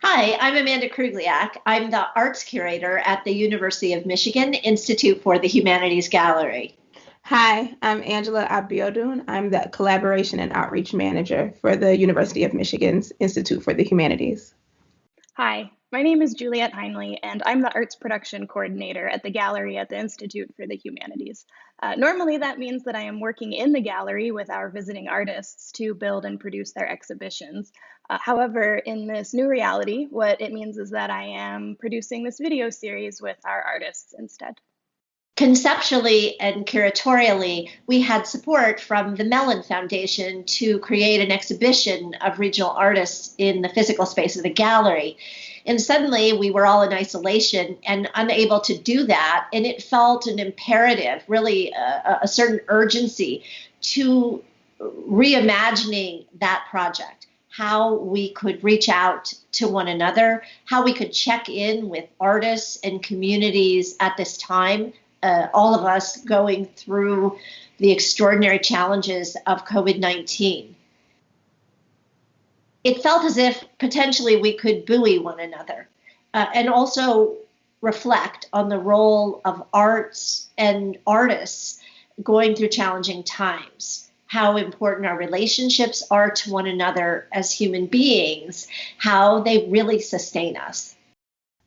Hi, I'm Amanda Krugliak. I'm the arts curator at the University of Michigan Institute for the Humanities Gallery. Hi, I'm Angela Abiodun. I'm the Collaboration and Outreach Manager for the University of Michigan's Institute for the Humanities. Hi, my name is Juliette Heinley, and I'm the Arts Production Coordinator at the Gallery at the Institute for the Humanities. Normally, that means that I am working in the gallery with our visiting artists to build and produce their exhibitions. However, in this new reality, what it means is that I am producing this video series with our artists instead. Conceptually and curatorially, we had support from the Mellon Foundation to create an exhibition of regional artists in the physical space of the gallery. And suddenly we were all in isolation and unable to do that. And it felt an imperative, really a certain urgency to reimagining that project, how we could reach out to one another, how we could check in with artists and communities at this time, all of us going through the extraordinary challenges of COVID-19. It felt as if potentially we could buoy one another and also reflect on the role of arts and artists going through challenging times, how important our relationships are to one another as human beings, how they really sustain us.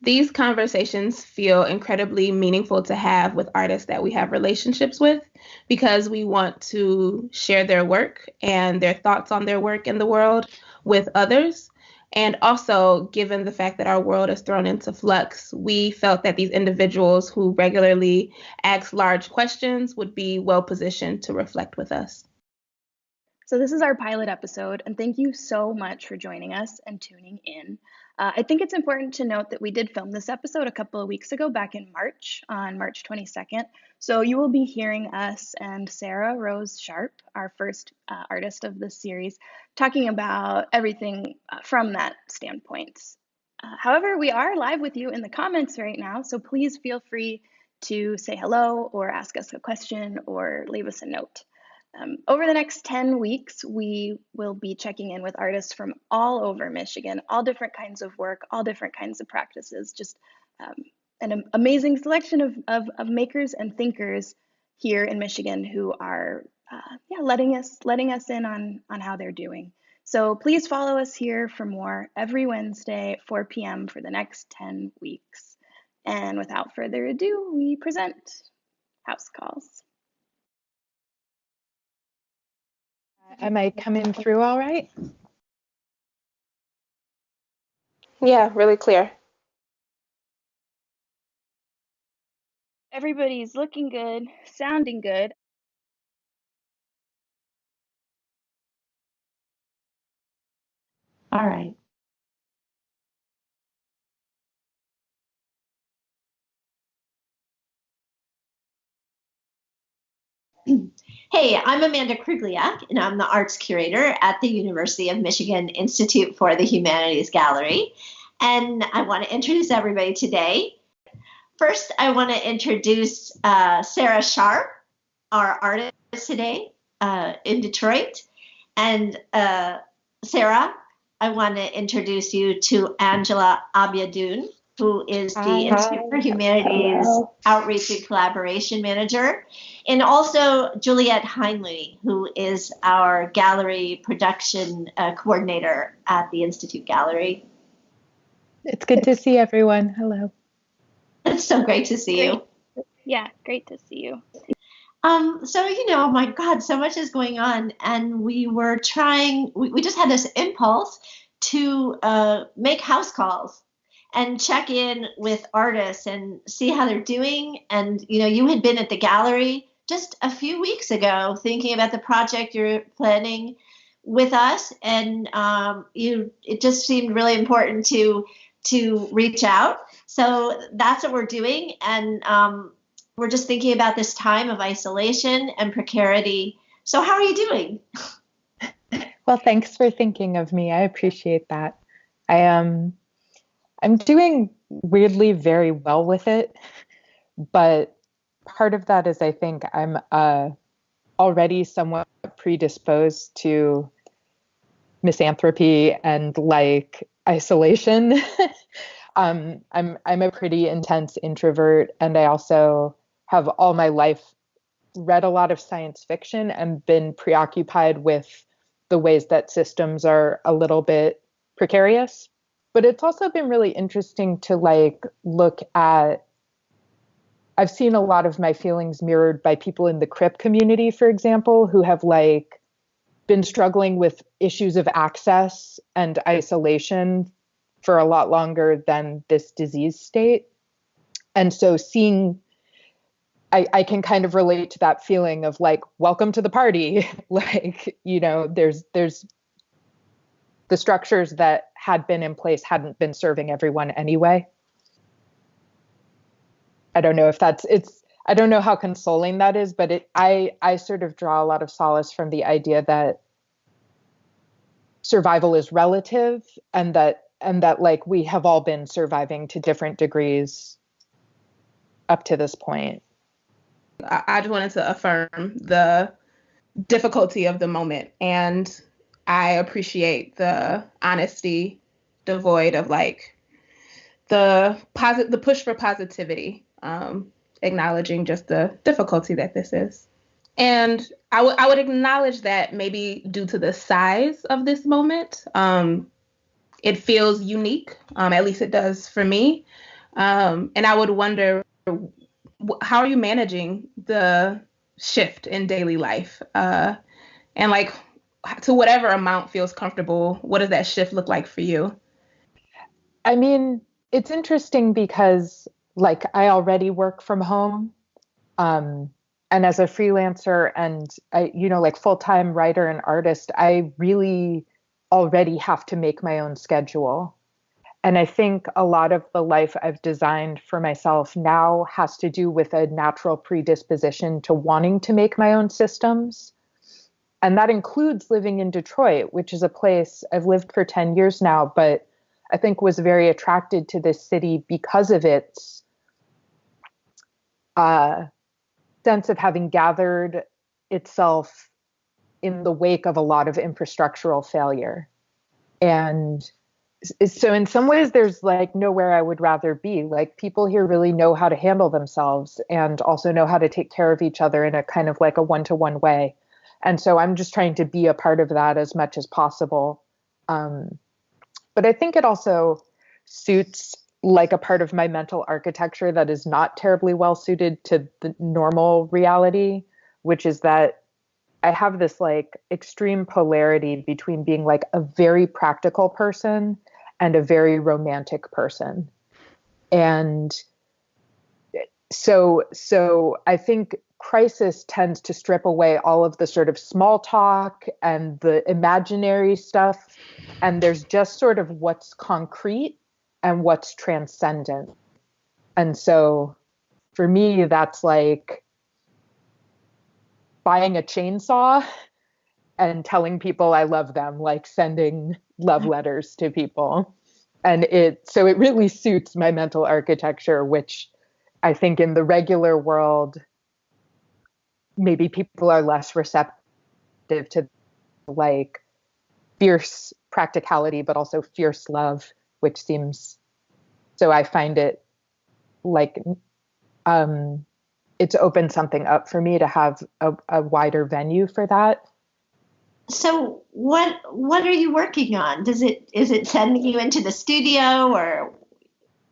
These conversations feel incredibly meaningful to have with artists that we have relationships with because we want to share their work and their thoughts on their work in the world with others. And also, given the fact that our world is thrown into flux, we felt that these individuals who regularly ask large questions would be well positioned to reflect with us. So, this is our pilot episode, and thank you so much for joining us and tuning in. I think it's important to note that we did film this episode a couple of weeks ago, back in March, on March 22nd. So, you will be hearing us and Sarah Rose Sharp, our first artist of this series, talking about everything from that standpoint. However, we are live with you in the comments right now, so please feel free to say hello or ask us a question or leave us a note. Over the next 10 weeks, we will be checking in with artists from all over Michigan, all different kinds of work, all different kinds of practices, just an amazing selection of makers and thinkers here in Michigan who are letting us in on how they're doing. So please follow us here for more every Wednesday at 4 p.m. for the next 10 weeks. And without further ado, we present House Calls. Am I coming through all right? Yeah, really clear. Everybody's looking good, sounding good. All right. Hey, I'm Amanda Krugliak, and I'm the arts curator at the University of Michigan Institute for the Humanities Gallery. And I want to introduce everybody today. First, I want to introduce Sarah Sharp, our artist today in Detroit. And Sarah, I want to introduce you to Angela Abiadun, who is the Institute for Humanities Outreach and Collaboration Manager, and also Juliette Heinley, who is our gallery production coordinator at the Institute Gallery. It's good to see everyone. Hello. It's so great to see you. Yeah, great to see you. So, my God, so much is going on. And we were we just had this impulse to make house calls and check in with artists and see how they're doing. And, you had been at the gallery just a few weeks ago thinking about the project you're planning with us. And it just seemed really important to reach out. So that's what we're doing. And we're just thinking about this time of isolation and precarity. So how are you doing? Well, thanks for thinking of me. I appreciate that. I'm doing weirdly very well with it, but part of that is I think I'm already somewhat predisposed to misanthropy and like isolation. I'm a pretty intense introvert, and I also have all my life read a lot of science fiction and been preoccupied with the ways that systems are a little bit precarious. But it's also been really interesting to like look at, I've seen a lot of my feelings mirrored by people in the CRIP community, for example, who have like been struggling with issues of access and isolation for a lot longer than this disease state. And so seeing, I can kind of relate to that feeling of like, welcome to the party. Like, you know, there's the structures that had been in place hadn't been serving everyone anyway. I don't know if I don't know how consoling that is, but I sort of draw a lot of solace from the idea that survival is relative, and that like we have all been surviving to different degrees up to this point. I just wanted to affirm the difficulty of the moment, and I appreciate the honesty devoid of like the push for positivity, acknowledging just the difficulty that this is. And I would acknowledge that maybe due to the size of this moment, it feels unique. At least it does for me. And I would wonder, how are you managing the shift in daily life? And like, to whatever amount feels comfortable, what does that shift look like for you? I mean, it's interesting because like I already work from home. And as a freelancer and I, you know, like full-time writer and artist, I really already have to make my own schedule. And I think a lot of the life I've designed for myself now has to do with a natural predisposition to wanting to make my own systems. And that includes living in Detroit, which is a place I've lived for 10 years now, but I think was very attracted to this city because of its sense of having gathered itself in the wake of a lot of infrastructural failure. And so in some ways, there's like nowhere I would rather be. Like people here really know how to handle themselves and also know how to take care of each other in a kind of like a one-to-one way. And so I'm just trying to be a part of that as much as possible. But I think it also suits like a part of my mental architecture that is not terribly well suited to the normal reality, which is that I have this like extreme polarity between being like a very practical person and a very romantic person. And so I think crisis tends to strip away all of the sort of small talk and the imaginary stuff. And there's just sort of what's concrete and what's transcendent. And so for me, that's like buying a chainsaw and telling people I love them, like sending love letters to people. And it really suits my mental architecture, which I think in the regular world, maybe people are less receptive to like fierce practicality, but also fierce love, which seems, so I find it like, it's opened something up for me to have a wider venue for that. So what are you working on? Is it sending you into the studio or?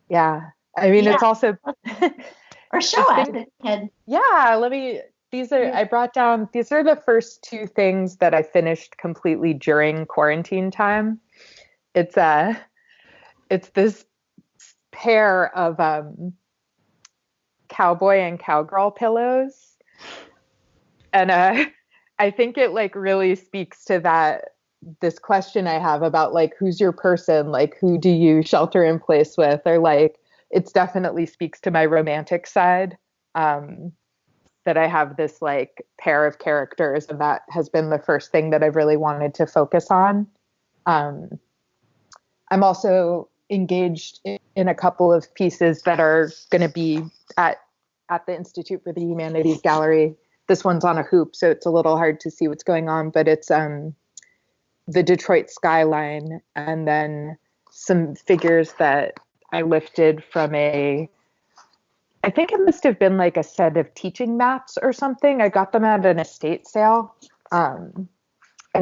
Yeah, I mean, It's also or show us. Yeah, I brought down, these are the first two things that I finished completely during quarantine time. It's this pair of cowboy and cowgirl pillows. And I think it like really speaks to this question I have about like, who's your person? Like, who do you shelter in place with? Or like, it's definitely speaks to my romantic side. That I have this like pair of characters, and that has been the first thing that I've really wanted to focus on. I'm also engaged in a couple of pieces that are going to be at the Institute for the Humanities Gallery. This one's on a hoop, so it's a little hard to see what's going on, but it's the Detroit skyline, and then some figures that I lifted from I think it must have been like a set of teaching maps or something. I got them at an estate sale. And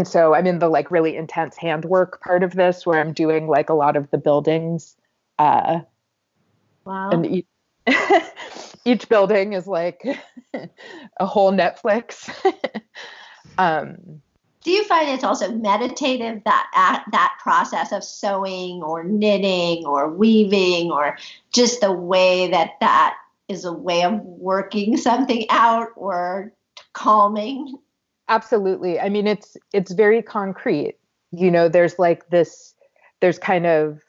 so I'm in the like really intense handwork part of this where I'm doing like a lot of the buildings. Wow. And each building is like a whole Netflix. Do you find it's also meditative, that process of sewing or knitting or weaving, or just the way that is a way of working something out or calming? Absolutely. I mean, it's very concrete. There's kind of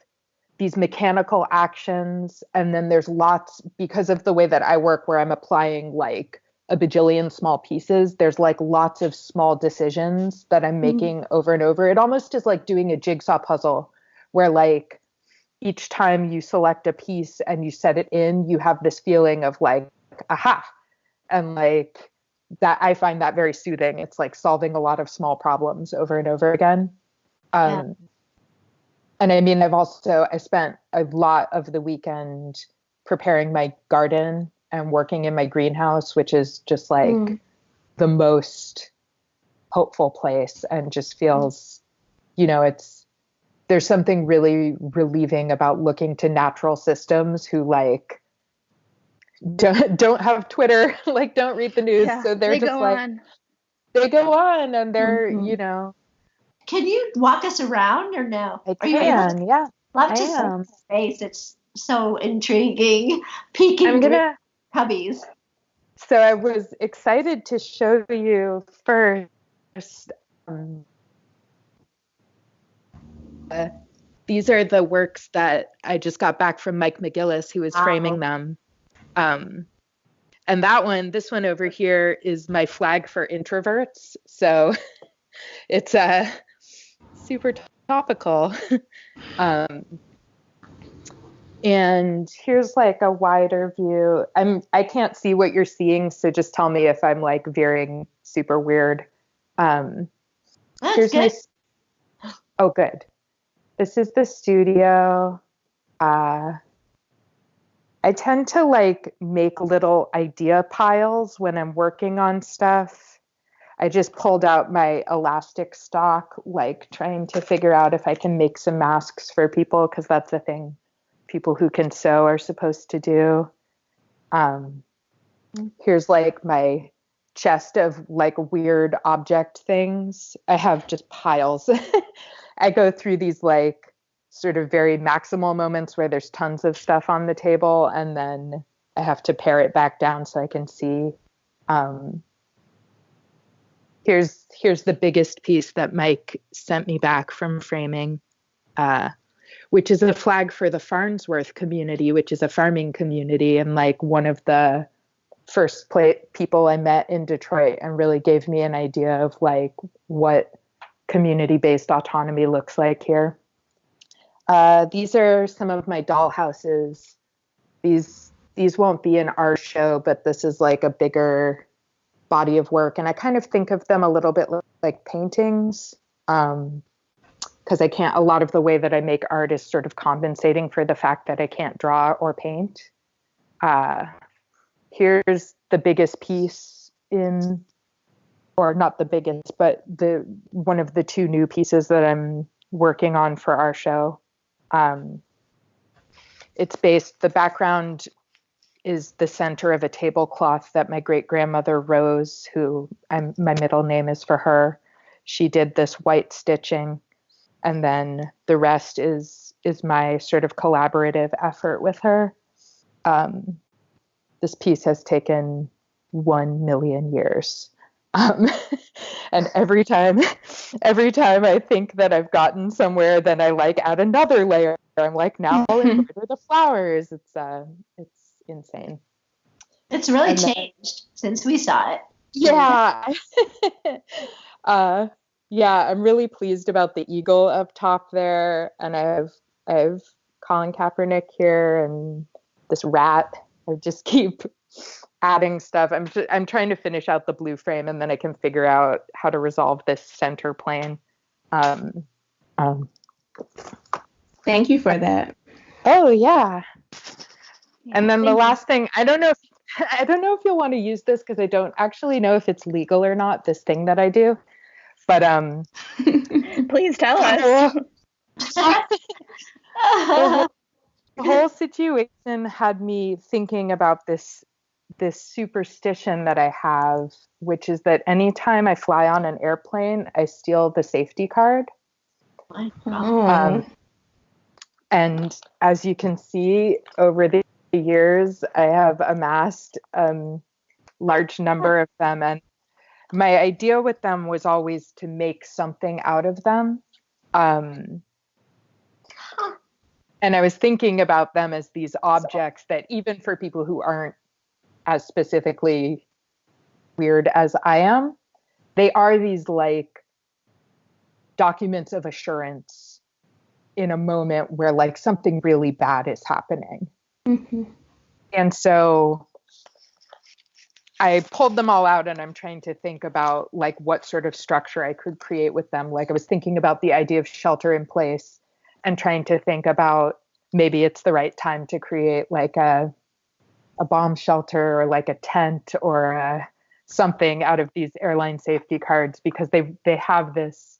these mechanical actions, and then there's lots, because of the way that I work where I'm applying like a bajillion small pieces, there's like lots of small decisions that I'm making over and over. It almost is like doing a jigsaw puzzle where like each time you select a piece and you set it in, you have this feeling of like, aha. And like that, I find that very soothing. It's like solving a lot of small problems over and over again. And I mean, I spent a lot of the weekend preparing my garden and working in my greenhouse, which is just like the most hopeful place, and just feels, there's something really relieving about looking to natural systems who like don't have Twitter, like don't read the news. Yeah, so they're just like, they go on and they're, Can you walk us around or no? I can, yeah. Love to see the space. It's so intriguing. Peeking cubbies. So I was excited to show you first. These are the works that I just got back from Mike McGillis, who was framing them. And this one over here is my flag for introverts. So it's super topical. And here's like a wider view. I can't see what you're seeing, so just tell me if I'm like veering super weird. That's good. Oh, good. This is the studio. I tend to like make little idea piles when I'm working on stuff. I just pulled out my elastic stock, like trying to figure out if I can make some masks for people, because that's the thing people who can sew are supposed to do. Here's like my chest of like weird object things. I have just piles. I go through these like sort of very maximal moments where there's tons of stuff on the table, and then I have to pare it back down so I can see. Here's the biggest piece that Mike sent me back from framing, which is a flag for the Farnsworth community, which is a farming community, and like one of the first people I met in Detroit, and really gave me an idea of like what community-based autonomy looks like here. These are some of my doll houses. These won't be in our show, but this is like a bigger body of work, and I kind of think of them a little bit like paintings, because a lot of the way that I make art is sort of compensating for the fact that I can't draw or paint. Here's the biggest piece or not the biggest, but one of the two new pieces that I'm working on for our show. The background is the center of a tablecloth that my great-grandmother Rose, who my middle name is for her, she did this white stitching, and then the rest is my sort of collaborative effort with her. This piece has taken 1 million years. And every time I think that I've gotten somewhere, then I like add another layer. I'm like, now I'll embroider the flowers. It's insane. It's really changed since we saw it. Yeah. Yeah, I'm really pleased about the eagle up top there, and I have Colin Kaepernick here and this rat. I just keep adding stuff. I'm trying to finish out the blue frame, and then I can figure out how to resolve this center plane. Um, um, Thank you for that. oh yeah. And then the thank you. last thing, I don't know if you'll want to use this because I don't actually know if it's legal or not, this thing that I do. But Please tell us. the whole situation had me thinking about this superstition that I have, which is that anytime I fly on an airplane, I steal the safety card. Oh. And as you can see, over the years, I have amassed a large number of them. And my idea with them was always to make something out of them. And I was thinking about them as these objects that even for people who aren't as specifically weird as I am, they are these like documents of assurance in a moment where like something really bad is happening. Mm-hmm. And so I pulled them all out and I'm trying to think about like what sort of structure I could create with them. Like I was thinking about the idea of shelter in place and trying to think about maybe it's the right time to create like a bomb shelter or like a tent or something out of these airline safety cards, because they have this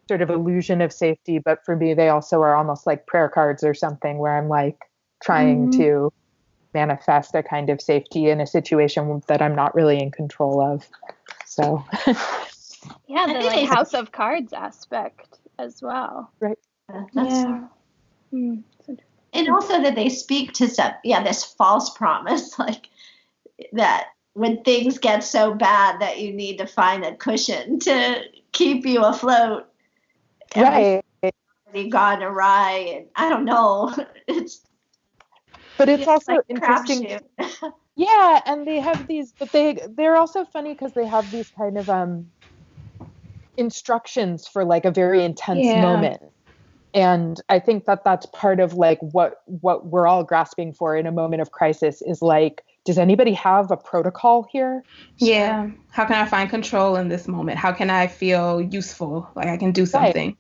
sort of illusion of safety. But for me, they also are almost like prayer cards or something where I'm like trying to manifest a kind of safety in a situation that I'm not really in control of. So yeah, the like House of Cards aspect as well. Right. Yeah. Mm. And also that they speak to some, this false promise, like that when things get so bad that you need to find a cushion to keep you afloat. Right. Everything's gone awry, and I don't know. But it's also like interesting. Yeah, and they have these, but they're also funny because they have these kind of instructions for like a very intense moment. And I think that that's part of like what we're all grasping for in a moment of crisis is like, does anybody have a protocol here? Yeah. How can I find control in this moment? How can I feel useful? Like I can do something. Right.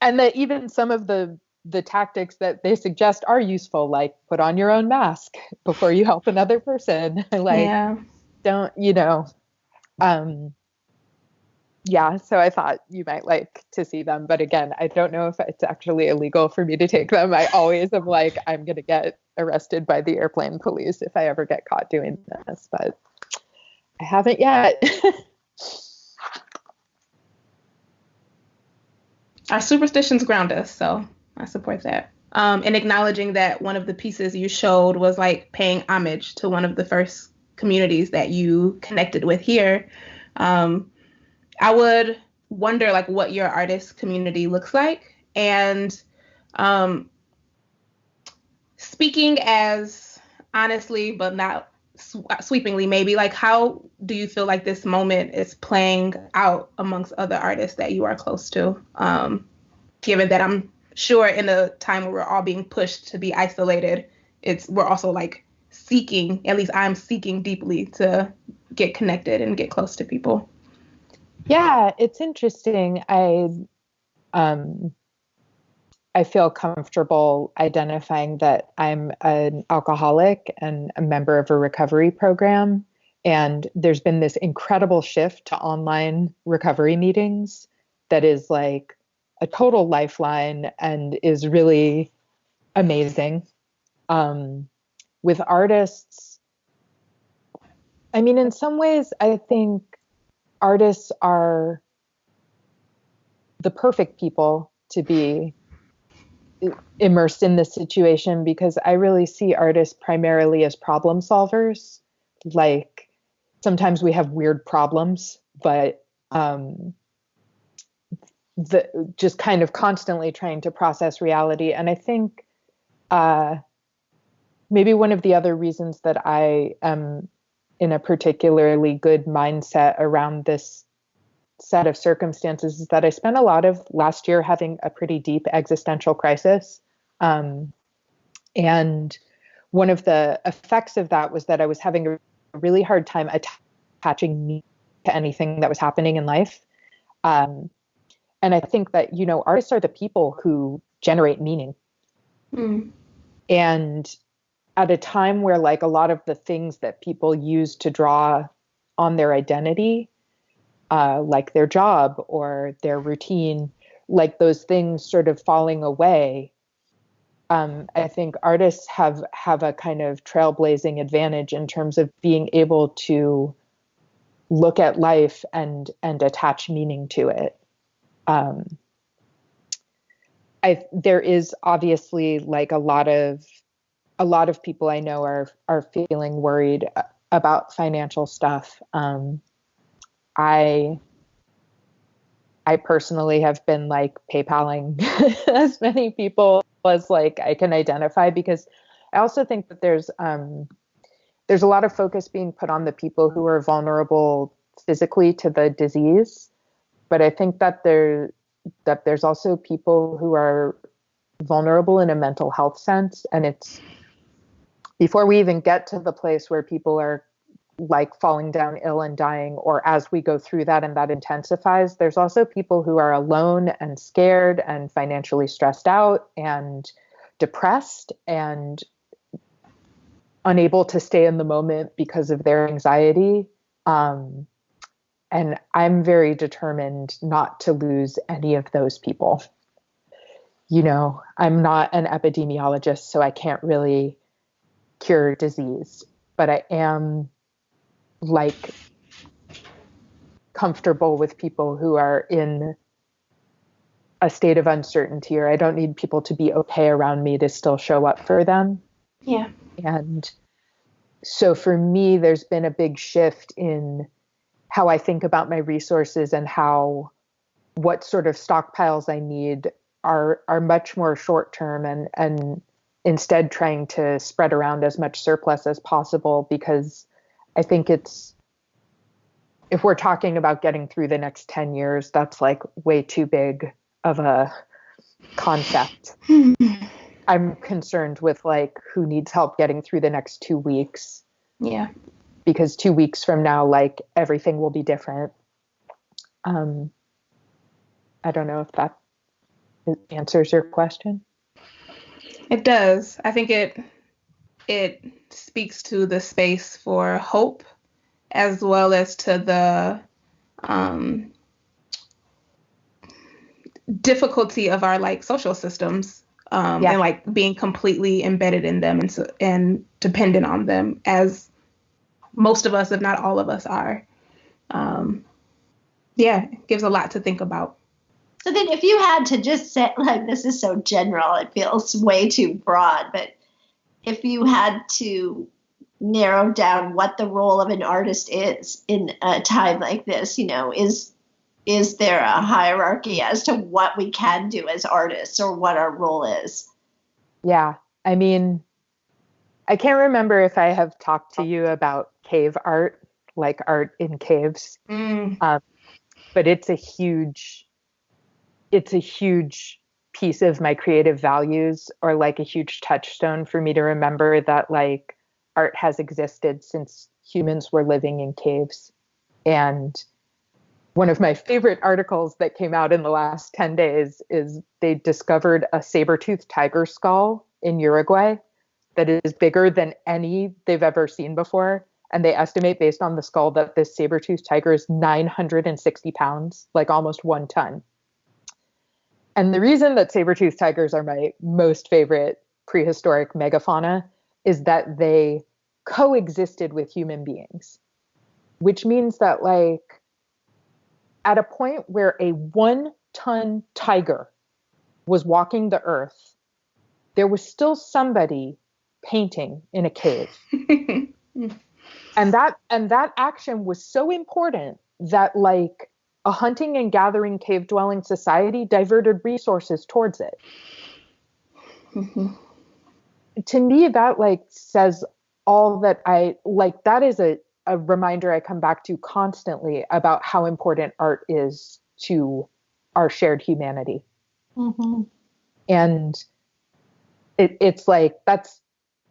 And that even some of the tactics that they suggest are useful, like put on your own mask before you help another person. Like, don't, so I thought you might like to see them. But again, I don't know if it's actually illegal for me to take them. I always am like, I'm going to get arrested by the airplane police if I ever get caught doing this, but I haven't yet. Our superstitions ground us, so I support that. And acknowledging that one of the pieces you showed was like paying homage to one of the first communities that you connected with here. I would wonder like what your artist community looks like, and speaking as honestly but not sweepingly, maybe like how do you feel like this moment is playing out amongst other artists that you are close to, given that I'm sure in a time where we're all being pushed to be isolated, we're also like seeking, at least I'm seeking deeply to get connected and get close to people. Yeah, it's interesting. I feel comfortable identifying that I'm an alcoholic and a member of a recovery program. And there's been this incredible shift to online recovery meetings that is like a total lifeline and is really amazing. With artists, I mean, in some ways, I think artists are the perfect people to be immersed in this situation, because I really see artists primarily as problem solvers. Like sometimes we have weird problems, but just kind of constantly trying to process reality. And I think maybe one of the other reasons that I am in a particularly good mindset around this set of circumstances is that I spent a lot of last year having a pretty deep existential crisis. And one of the effects of that was that I was having a really hard time attaching me to anything that was happening in life. And I think that, artists are the people who generate meaning. Mm. And at a time where like a lot of the things that people use to draw on their identity, like their job or their routine, like those things sort of falling away, I think artists have a kind of trailblazing advantage in terms of being able to look at life and attach meaning to it. There is obviously like a lot of people I know are feeling worried about financial stuff. I personally have been like PayPaling as many people as like I can identify, because I also think that there's a lot of focus being put on the people who are vulnerable physically to the disease, but I think that there's also people who are vulnerable in a mental health sense, and it's before we even get to the place where people are like falling down ill and dying, or as we go through that and that intensifies, there's also people who are alone and scared and financially stressed out and depressed and unable to stay in the moment because of their anxiety. And I'm very determined not to lose any of those people. I'm not an epidemiologist, so I can't really cure disease, but I am like comfortable with people who are in a state of uncertainty, or I don't need people to be okay around me to still show up for them. Yeah. And so for me, there's been a big shift in how I think about my resources and what sort of stockpiles I need are much more short term, and instead trying to spread around as much surplus as possible, because I think if we're talking about getting through the next 10 years, that's like way too big of a concept. I'm concerned with like who needs help getting through the next 2 weeks. Yeah. Because 2 weeks from now, like everything will be different. I don't know if that answers your question. It does. I think it speaks to the space for hope, as well as to the difficulty of our like social systems, and like being completely embedded in them and dependent on them, as most of us, if not all of us, are. It gives a lot to think about. So then if you had to just say, like, this is so general, it feels way too broad, but if you had to narrow down what the role of an artist is in a time like this, is there a hierarchy as to what we can do as artists or what our role is? Yeah. I mean, I can't remember if I have talked to you about cave art, like art in caves. But it's a huge piece of my creative values, or like a huge touchstone for me to remember that like art has existed since humans were living in caves. And one of my favorite articles that came out in the last 10 days is they discovered a saber-toothed tiger skull in Uruguay that is bigger than any they've ever seen before. And they estimate, based on the skull, that this saber-toothed tiger is 960 pounds, like almost 1 ton. And the reason that saber-toothed tigers are my most favorite prehistoric megafauna is that they coexisted with human beings, which means that like at a point where a 1-ton tiger was walking the earth, there was still somebody painting in a cave. And that action was so important that like a hunting and gathering cave dwelling society diverted resources towards it. Mm-hmm. To me, that like says all that I like. That is a reminder I come back to constantly about how important art is to our shared humanity. Mm-hmm. And it's like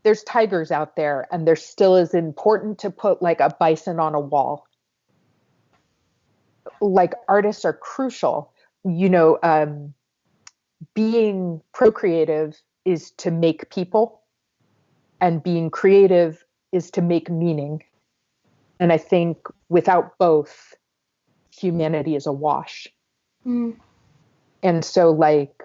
there's tigers out there, and there still is important to put like a bison on a wall. Like artists are crucial, being procreative is to make people, and being creative is to make meaning. And I think without both, humanity is a wash. Mm. And so like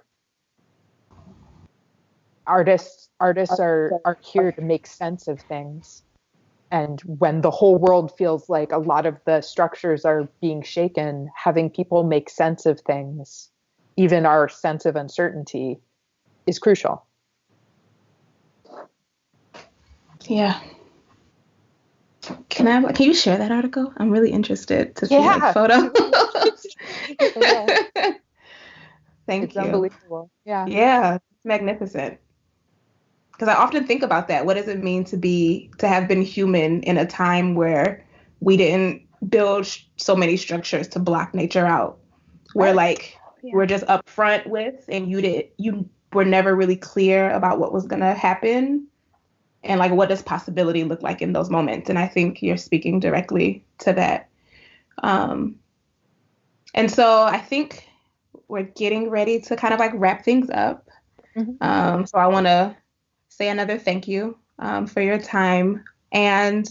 artists are here to make sense of things. And when the whole world feels like a lot of the structures are being shaken, having people make sense of things, even our sense of uncertainty, is crucial. Yeah. Can you share that article? I'm really interested to see like photos. Thank It's you. unbelievable. Yeah. Yeah, it's magnificent. Because I often think about that. What does it mean to have been human in a time where we didn't build so many structures to block nature out? Where like we're just upfront with, and you were never really clear about what was gonna happen, and like what does possibility look like in those moments? And I think you're speaking directly to that. And so I think we're getting ready to kind of like wrap things up. Mm-hmm. So I want to say another thank you for your time. And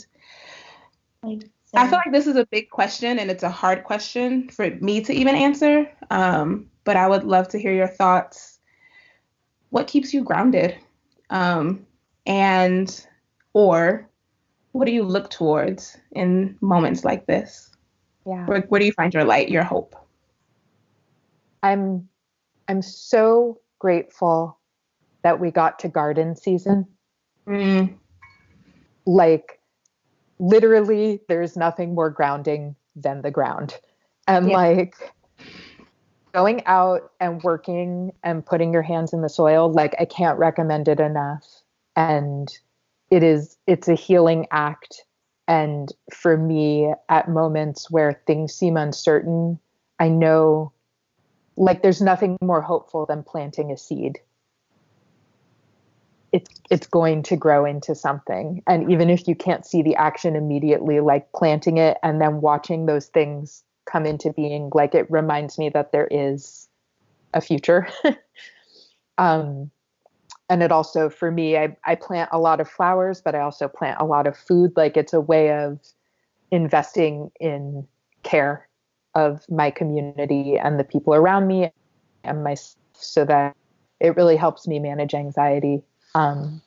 I feel like this is a big question, and it's a hard question for me to even answer. But I would love to hear your thoughts. What keeps you grounded? And or what do you look towards in moments like this? Yeah. Where do you find your light, your hope? I'm so grateful that we got to garden season. Like literally there's nothing more grounding than the ground. And like going out and working and putting your hands in the soil, like I can't recommend it enough. And it's a healing act. And for me, at moments where things seem uncertain, I know like there's nothing more hopeful than planting a seed. It's going to grow into something. And even if you can't see the action immediately, like planting it and then watching those things come into being, like it reminds me that there is a future. And it also, for me, I plant a lot of flowers, but I also plant a lot of food. Like it's a way of investing in care of my community and the people around me and myself, so that it really helps me manage anxiety. I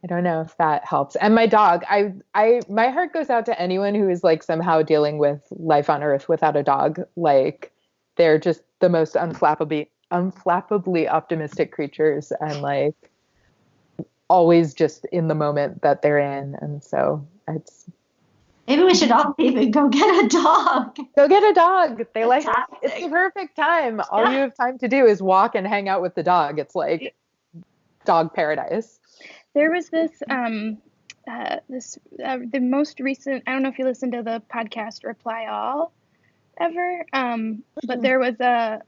don't know if that helps. And my dog, my heart goes out to anyone who is like somehow dealing with life on Earth without a dog. Like they're just the most unflappably optimistic creatures, and like always just in the moment that they're in. And so it's maybe we should all even go get a dog. Go get a dog. They like it's the perfect time. All you have time to do is walk and hang out with the dog. It's like dog paradise. There was this the most recent, I don't know if you listened to the podcast Reply All ever, but there was a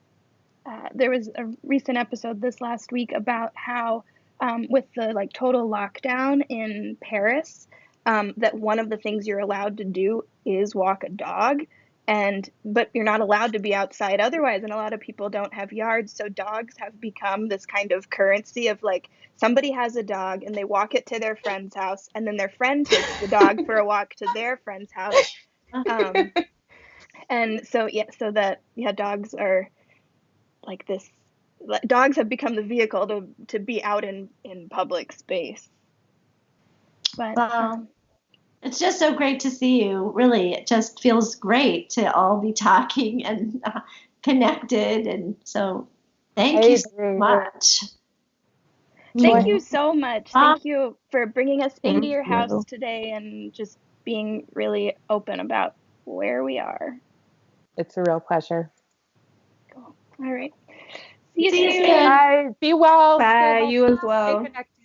recent episode this last week about how with the like total lockdown in Paris, that one of the things you're allowed to do is walk a dog, but you're not allowed to be outside otherwise, and a lot of people don't have yards, so dogs have become this kind of currency of like somebody has a dog and they walk it to their friend's house, and then their friend takes the dog for a walk to their friend's house. And so dogs are like this. Dogs have become the vehicle to be out in public space. But it's just so great to see you. Really, it just feels great to all be talking and connected. And so thank you so much. Thank you so much. Thank you for bringing us into your house today and just being really open about where we are. It's a real pleasure. Cool. All right. See you soon. Bye. Be well. Bye. You as well. Stay connected.